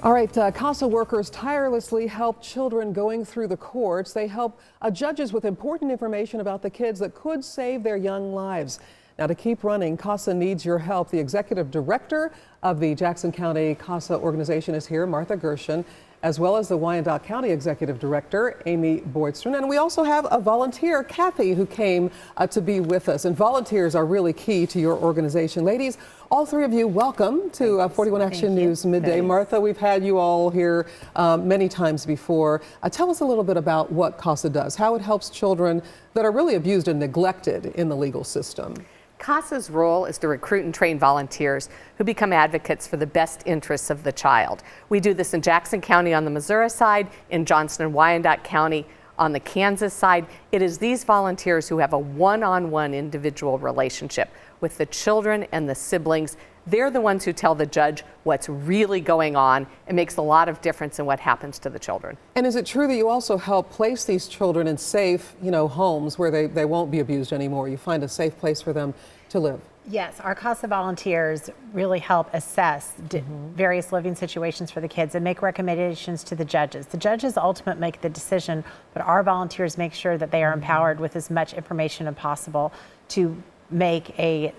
All right, CASA workers tirelessly help children going through the courts. They help judges with important information about the kids that could save their young lives. Now, to keep running, CASA needs your help. The executive director of the Jackson County CASA organization is here, Martha Gershun, as well as the Wyandotte County executive director, Amy Boydston. And we also have a volunteer, Kathy, who came to be with us. And volunteers are really key to your organization. Ladies, all three of you, welcome to 41 Action News Midday. Thanks. Martha, we've had you all here many times before. Tell us a little bit about what CASA does, how it helps children that are really abused and neglected in the legal system. CASA's role is to recruit and train volunteers who become advocates for the best interests of the child. We do this in Jackson County on the Missouri side, in Johnston and Wyandotte County on the Kansas side. It is these volunteers who have a one-on-one individual relationship with the children and the siblings. They're the ones who tell the judge what's really going on. It makes a lot of difference in what happens to the children. And is it true that you also help place these children in safe, homes where they won't be abused anymore? You find a safe place for them to live? Yes, our CASA volunteers really help assess various living situations for the kids and make recommendations to the judges. The judges ultimately make the decision, but our volunteers make sure that they are empowered with as much information as possible to make a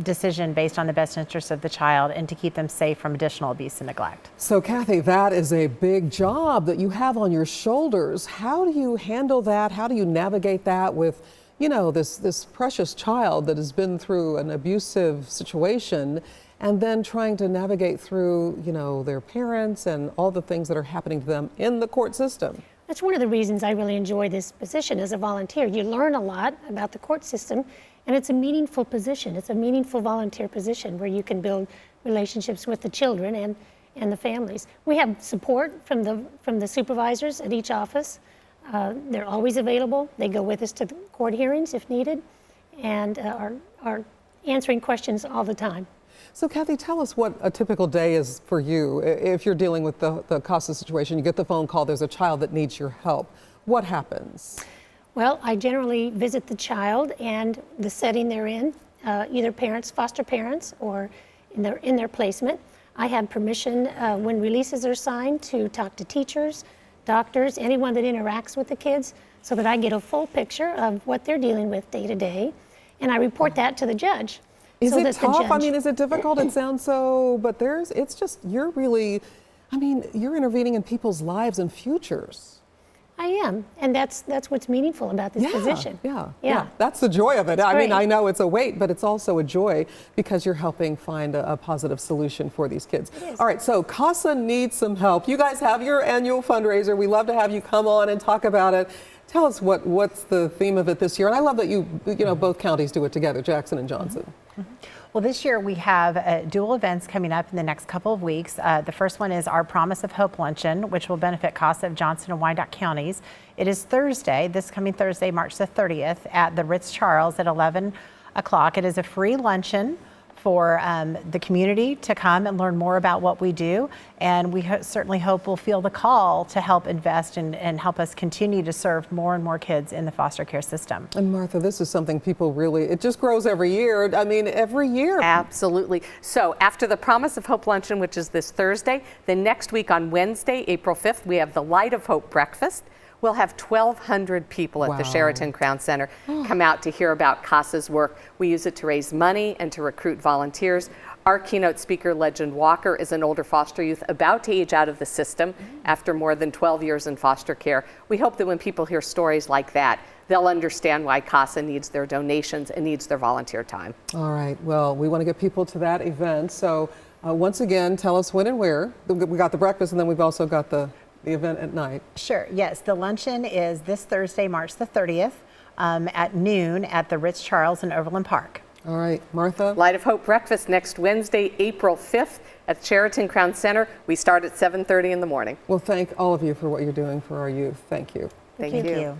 decision based on the best interests of the child and to keep them safe from additional abuse and neglect. So Kathy, that is a big job that you have on your shoulders. How do you handle that? How do you navigate that with this precious child that has been through an abusive situation and then trying to navigate through, their parents and all the things that are happening to them in the court system? That's one of the reasons I really enjoy this position as a volunteer. You learn a lot about the court system, and it's a meaningful position. It's a meaningful volunteer position where you can build relationships with the children and the families. We have support from the supervisors at each office. They're always available. They go with us to the court hearings if needed, and are answering questions all the time. So Kathy, tell us what a typical day is for you. If you're dealing with the CASA situation, you get the phone call, there's a child that needs your help. What happens? Well, I generally visit the child and the setting they're in, either parents, foster parents, or in their placement. I have permission when releases are signed to talk to teachers, doctors, anyone that interacts with the kids, so that I get a full picture of what they're dealing with day to day, and I report that to the judge. Is it tough? I mean, is it difficult? It sounds so, but it's just, you're really, you're intervening in people's lives and futures. I am, and that's what's meaningful about this position. Yeah. That's the joy of it. I mean, I know it's a weight, but it's also a joy because you're helping find a positive solution for these kids. All right, so CASA needs some help. You guys have your annual fundraiser. We love to have you come on and talk about it. Tell us what's the theme of it this year. And I love that you both counties do it together, Jackson and Johnson. Well, this year we have dual events coming up in the next couple of weeks. The first one is our Promise of Hope Luncheon, which will benefit CASA of Johnson and Wyandotte counties. It is Thursday, this coming Thursday, March the 30th, at the Ritz-Charles at 11 o'clock. It is a free luncheon for the community to come and learn more about what we do. And we certainly hope we'll feel the call to help invest and help us continue to serve more and more kids in the foster care system. And Martha, this is something people really, it just grows every year. I mean, every year. Absolutely. So after the Promise of Hope Luncheon, which is this Thursday, then next week on Wednesday, April 5th, we have the Light of Hope Breakfast. We'll have 1,200 people at the Sheraton Crown Center come out to hear about CASA's work. We use it to raise money and to recruit volunteers. Our keynote speaker, Legend Walker, is an older foster youth about to age out of the system after more than 12 years in foster care. We hope that when people hear stories like that, they'll understand why CASA needs their donations and needs their volunteer time. All right, well, we want to get people to that event. So once again, tell us when and where. We got the breakfast, and then we've also got the event at night. Sure, yes. The luncheon is this Thursday, March the 30th at noon at the Ritz-Charles in Overland Park. All right, Martha? Light of Hope Breakfast next Wednesday, April 5th at Sheraton Crown Center. We start at 7:30 in the morning. Well, thank all of you for what you're doing for our youth. Thank you. Thank you.